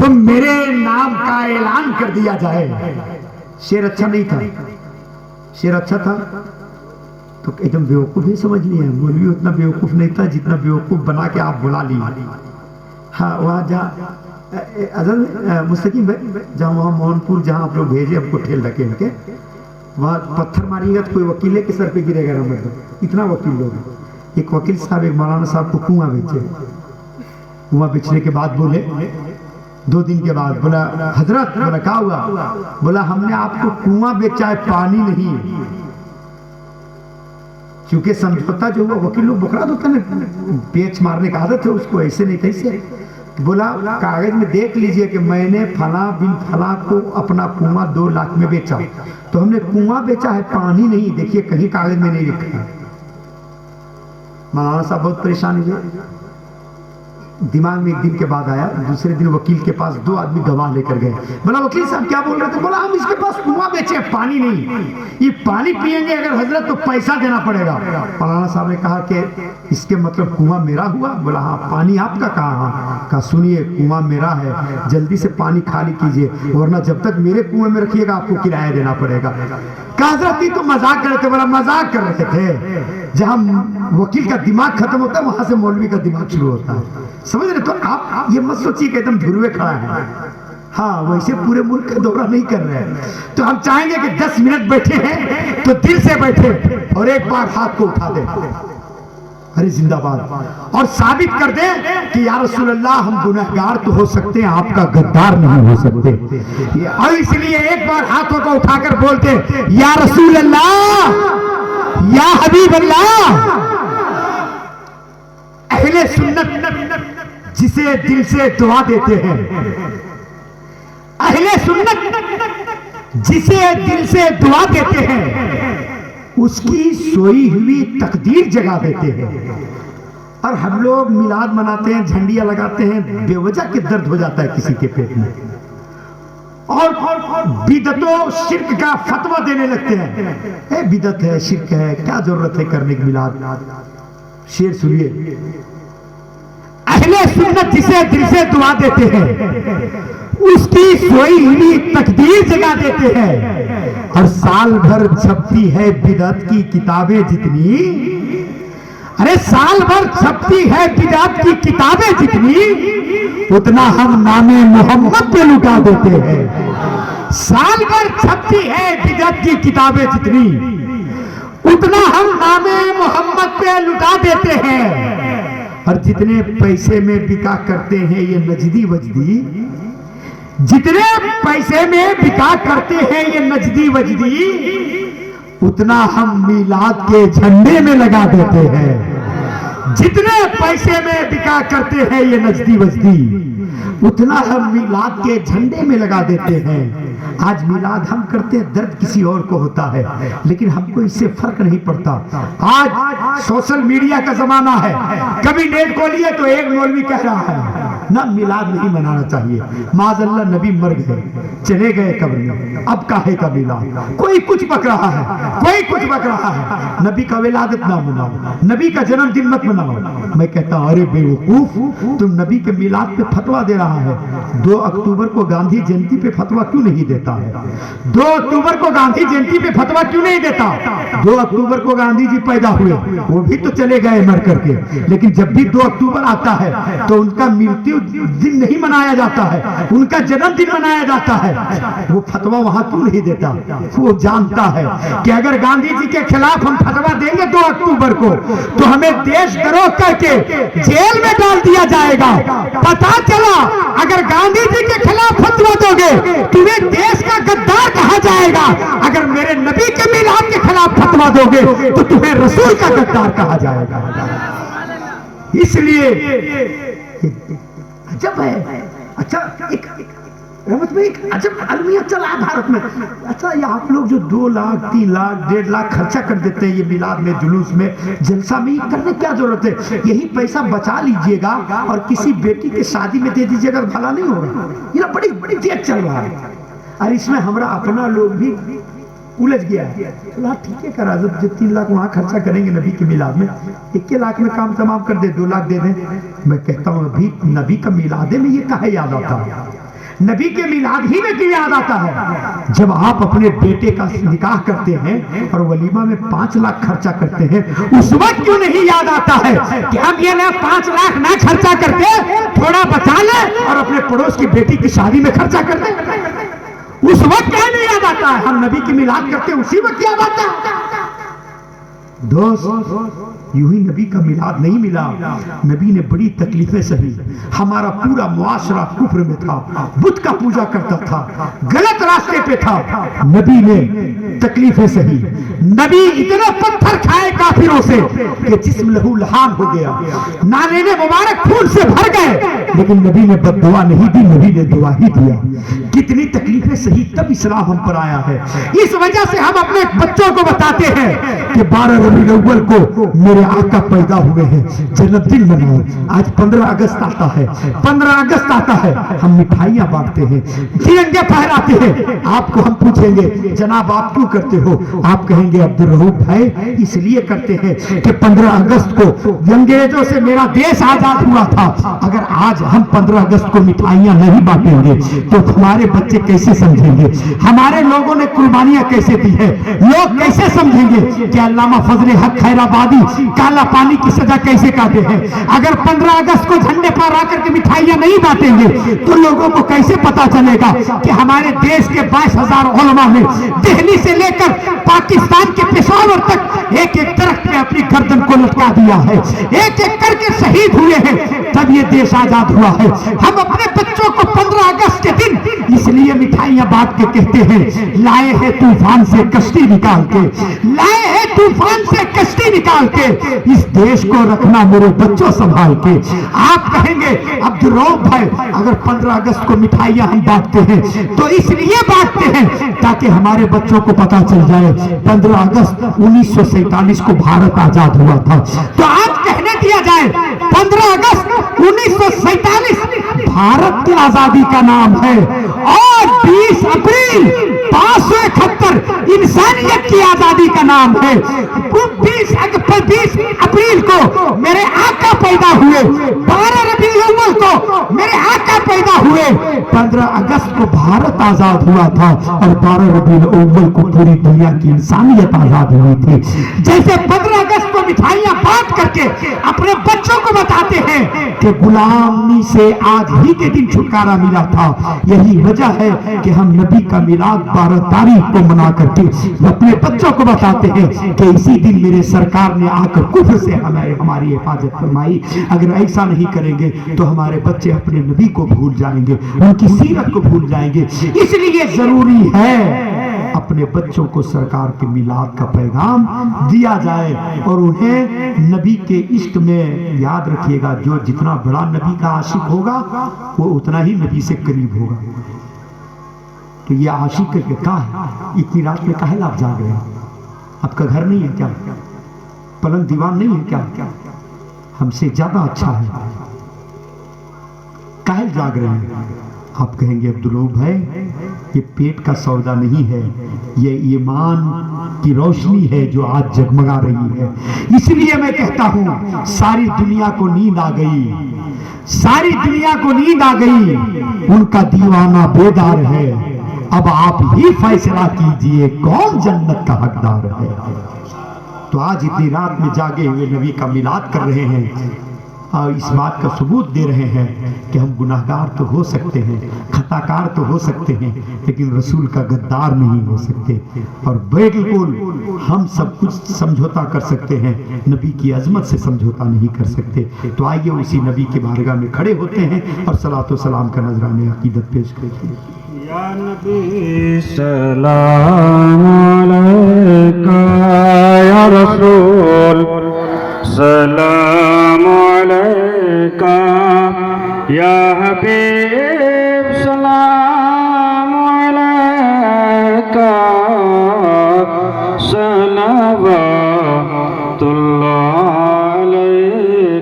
तो मेरे नाम का ऐलान कर दिया जाए। शेर अच्छा नहीं था, शेर अच्छा था तो एकदम बेवकूफ ही समझ लिया। मौलवी उतना बेवकूफ नहीं था जितना बेवकूफ बना के आप बुला लिए। हाँ, वहाँ जहाँ अजल मुस्तकीम भाई, जहाँ वहाँ मोहनपुर जहाँ आप लोग भेजे हमको ठेल रखे इनके, वहाँ पत्थर मारिएगा तो कोई वकील के सर पे गिरेगा ना, मतलब इतना वकील लोग हैं। एक वकील साहब एक मौलाना साहब को कुआं बेचे। कुआं बेचने के बाद बोले 2 दिन के बाद, बोला हजरत, बोला क्या हुआ? बोला हमने आपको कुआं बेचा है, पानी नहीं। क्योंकि समझौता जो हुआ, वकील लोग बकरा होता है ना, पेच मारने का आदत है उसको, ऐसे नहीं कैसे। बोला कागज में देख लीजिए कि मैंने फला बिन फला को अपना कुआं 2 लाख में बेचा, तो हमने कुआं बेचा है, पानी नहीं। देखिए कहीं कागज में नहीं लिखा है। मौलाना साहब बहुत परेशान हुए। दिमाग में एक दिन के बाद आया, दूसरे दिन वकील के पास 2 आदमी गवाह लेकर गए। बोला वकील साहब क्या बोल रहे थे? बोला हम इसके पास कुआं बेचे, पानी नहीं। ये पानी पिएंगे अगर हजरत तो पैसा देना पड़ेगा। मौलाना साहब ने कहा कि इसके मतलब कुआं मेरा हुआ? बोला हाँ। पानी आपका? कहा सुनिए कुआं मेरा है, जल्दी से पानी खाली कीजिए, वरना जब तक मेरे कुएं में रखिएगा आपको किराया देना पड़ेगा। हजरत तो मजाक कर रहे थे। बोला मजाक कर रहे थे। जहां वकील का दिमाग खत्म होता है वहां से मौलवी का दिमाग शुरू होता है, समझ रहे? तो आप ये मत सोचिए कि एकदम ध्रुवे खड़ा है। हाँ, वैसे पूरे मुल्क का दौरा नहीं कर रहे हैं। तो हम चाहेंगे कि 10 मिनट बैठे हैं तो दिल से बैठे और एक बार हाथ को उठा दें, अरे जिंदाबाद, और साबित कर दे कि या रसूल अल्लाह हम गुनहगार तो हो सकते हैं, आपका गद्दार नहीं हो सकते। और इसलिए एक बार हाथों को उठाकर बोलते या रसूल अल्लाह, या हबीब अल्लाह। अहले सुन्नत जिसे दिल से दुआ देते हैं, अहले सुन्नत जिसे दिल से दुआ देते हैं, उसकी सोई हुई तकदीर जगा देते हैं। और हम लोग मिलाद मनाते हैं, झंडियां लगाते हैं, बेवजह के दर्द हो जाता है किसी के पेट में, और बिदतों शिर्क का फतवा देने लगते हैं। बिदत है, शिर्क है, क्या जरूरत है करने की मिलाद। शेर सुनिए, अहले सुन्नत जिसे दिल से दुआ देते हैं, उसकी सोई हुई तकदीर जगा देते हैं। और साल भर छपती है बिदअत की किताबें जितनी, अरे साल भर छपती है बिदअत की किताबें जितनी, उतना हम नामे मोहम्मद पे लुटा देते हैं। साल भर छपती है बिदअत की किताबें जितनी, उतना हम नामे मोहम्मद पे लुटा देते हैं। और जितने पैसे में बिका करते हैं ये नजदी वजदी, जितने पैसे में बिका करते हैं ये नजदी वजदी, उतना हम मिलाद के झंडे में लगा देते हैं। जितने पैसे में बिका करते हैं ये नजदी वजदी, उतना हम मिलाद के झंडे में लगा देते हैं। आज मिलाद हम करते हैं, दर्द किसी और को होता है, लेकिन हमको इससे फर्क नहीं पड़ता। आज सोशल मीडिया का जमाना है, कभी नेट खोलिए तो एक मौलवी कह रहा है ना मिलाद नहीं मनाना चाहिए, माज़अल्लाह नबी मर गए, चले गए कब्र में, अब काहे का मिलाद। कोई कुछ बक रहा है, कोई कुछ बक रहा है। नबी का विलादत ना मनाओ, नबी का जन्मदिन मत मनाओ। मैं कहता हूं अरे बेवकूफ, तुम नबी के मिलाद पे फतवा दे रहा है, 2 अक्टूबर को गांधी जयंती पे फतवा क्यों नहीं देता है? 2 अक्टूबर को गांधी जयंती पे फतवा क्यों नहीं देता? 2 अक्टूबर को गांधी जी पैदा हुए, वो भी तो चले गए मर करके, लेकिन जब भी 2 अक्टूबर आता है तो उनका मृत्यु दिन नहीं मनाया जाता है, उनका जन्मदिन मनाया जाता है। वो फतवा वहां क्यों नहीं देता? वो जानता है कि अगर गांधी जी के खिलाफ हम फतवा देंगे 2 अक्टूबर को तो हमें देशद्रोह करके जेल में डाल दिया जाएगा। पता चला अगर गांधी जी के खिलाफ फतवा दोगे तुम्हें देश का गद्दार कहा जाएगा, अगर मेरे नबी के मिलाद के खिलाफ फतवा दोगे तो तुम्हें रसूल का गद्दार कहा जाएगा। इसलिए अजब है। अच्छा एक रहमत में एक अजब अलमिया चला भारत में। अच्छा ये आप लोग जो 2 लाख 3 लाख 1.5 लाख खर्चा कर देते हैं ये मिलाद में, जुलूस में, जलसा में, करने क्या जरूरत है? यही पैसा बचा लीजिएगा और किसी बेटी के शादी में दे दीजिएगा, भला नहीं होगा। ये बड़ी बड़ी तेज चल रहा है और इसमें हमारा अपना लोग भी उलझ गया है। तो ठीक है करा, जब 3 लाख वहां खर्चा करेंगे नबी के मिलाद में, 1 लाख में काम तमाम कर दे, 2 लाख दे दें। मैं कहता हूँ अभी नबी का मिलादे में ये काहे याद आता है? नबी के मिलाद ही में क्यों याद आता है? जब आप अपने बेटे का निकाह करते हैं और वलीमा में 5 लाख खर्चा करते हैं, उस वक्त क्यों नहीं याद आता है कि हम ये ना 5 लाख ना खर्चा करके थोड़ा बचा ले और अपने पड़ोस की बेटी की शादी में खर्चा कर दे? उस वक्त क्या नहीं याद आता है? हम नबी की मिलाद करते हैं, उसी वक्त याद आता है। दोस्त, यूं ही नबी का मिलाद नहीं मिला। नबी ने बड़ी तकलीफें सही। हमारा पूरा मुआशरा कुफ्र में था, बुत का पूजा करता था, गलत रास्ते पे था। नबी ने तकलीफें सही। नबी इतने पत्थर खाए काफिरों से कि जिस्म लहू लहान हो गया, नाने ने मुबारक खून से भर गए, लेकिन नबी ने बद्दुआ नहीं दी, नबी ने दुआ ही दिया। कितनी तकलीफें सही, तब इस्लाम हम पर आया है। इस वजह से हम अपने बच्चों को बताते हैं कि 12 रबीउल अव्वल को मेरे आका पैदा हुए हैं, जन्मदिन मनाओ। आज 15 अगस्त आता है, 15 अगस्त आता है, हम मिठाइयां बांटते हैं, तिरंगे फहराते हैं। आपको हम पूछेंगे जनाब आप क्यों करते हो? आप कहेंगे अब्दुल रऊफ भाई इसलिए करते हैं कि 15 अगस्त को अंग्रेजों से मेरा देश आजाद हुआ था। अगर आज हम 15 अगस्त को मिठाइयां नहीं बांटेंगे तो हमारे बच्चे कैसे समझेंगे? हमारे लोगों ने कुर्बानियां कैसे दी है? लोग कैसे समझेंगे कि अल्लामा फजले हक खैराबादी काला पानी की सजा कैसे काटे हैं? अगर 15 अगस्त को झंडे पर आकर के मिठाइयां नहीं बांटेंगे तो लोगों को कैसे पता चलेगा कि हमारे देश के 22,000 उलमा ने दिल्ली से लेकर पाकिस्तान के पेशावर तक एक एक दरख्त पे अपनी गर्दन को लटका दिया है, एक एक करके शहीद हुए हैं, तब ये देश आजाद हुआ है। हम अपने बच्चों को 15 अगस्त के दिन इसलिए मिठाइयां बांट के कहते हैं लाए हैं तूफान से कश्ती निकाल के, लाए हैं तूफान से कश्ती निकाल के, इस देश को रखना मेरे बच्चों संभाल के। आप कहेंगे अब्दुल रऊफ भाई अगर 15 अगस्त को मिठाइयां हम बांटते हैं तो इसलिए बांटते हैं ताकि हमारे बच्चों को पता चल जाए 15 अगस्त 1947 को भारत आजाद हुआ था। तो आज कहने दिया जाए 15 अगस्त 1947 भारत की आजादी का नाम है और 20 अप्रैल 571 इंसानियत की आजादी का नाम है। 20 अप्रैल को मेरे आका पैदा हुए, 12 रबीउल अव्वल को मेरे आका पैदा हुए, 15 अगस्त को भारत आजाद हुआ था और 12 रबीउल अव्वल को पूरी दुनिया की इंसानियत आजाद हुई थी। जैसे 15 अगस्त को मिठाइयां बांट करके अपने बच्चों को बताते हैं कि गुलामी से आज ही के दिन छुटकारा मिला था, यही वजह है कि हम नबी का मिलाद 12 तारीख को मना करके अपने बच्चों को बताते हैं कि इसी दिन मेरे सरकार ने आकर कुफ्र से हमारी हिफाजत फरमाई। अगर ऐसा नहीं करेंगे तो हमारे बच्चे अपने नबी को भूल जाएंगे, उनकी सीरत को भूल जाएंगे। इसलिए जरूरी है अपने बच्चों को सरकार के मिलाद का पैगाम दिया जाए और उन्हें नबी के इश्क में याद रखिएगा, जो जितना बड़ा नबी का आशिक होगा वो उतना ही नबी से करीब होगा। तो ये आशिक क्या है? इतनी रात में काहे आप जाग रहे हैं? आपका घर नहीं है क्या? पलंग दीवान नहीं है क्या? हमसे ज्यादा अच्छा है, काहे जाग रहे हैं? आप कहेंगे अब्दुल रऊफ भाई ये पेट का सौदा नहीं है, ये ईमान की रोशनी है जो आज जगमगा रही है। इसलिए मैं कहता हूं सारी दुनिया को नींद आ गई, सारी दुनिया को नींद आ गई, उनका दीवाना बेदार है। अब आप ही फैसला कीजिए कौन जन्नत का हकदार है। तो आज इतनी रात में जागे हुए नबी का मिलाद कर रहे हैं और इस बात का सबूत दे रहे हैं कि हम गुनाहगार तो हो सकते हैं, खताकार तो हो सकते हैं, लेकिन रसूल का गद्दार नहीं हो सकते। और बिल्कुल हम सब कुछ समझौता कर सकते हैं, नबी की अजमत से समझौता नहीं कर सकते। तो आइए उसी नबी के बारगाह में खड़े होते हैं और सलातो सलाम का नजराने अकीदत पेश करते हैं। या नबी सलाम अलैका या रसूल सलाम अलैका या हबीब सलाम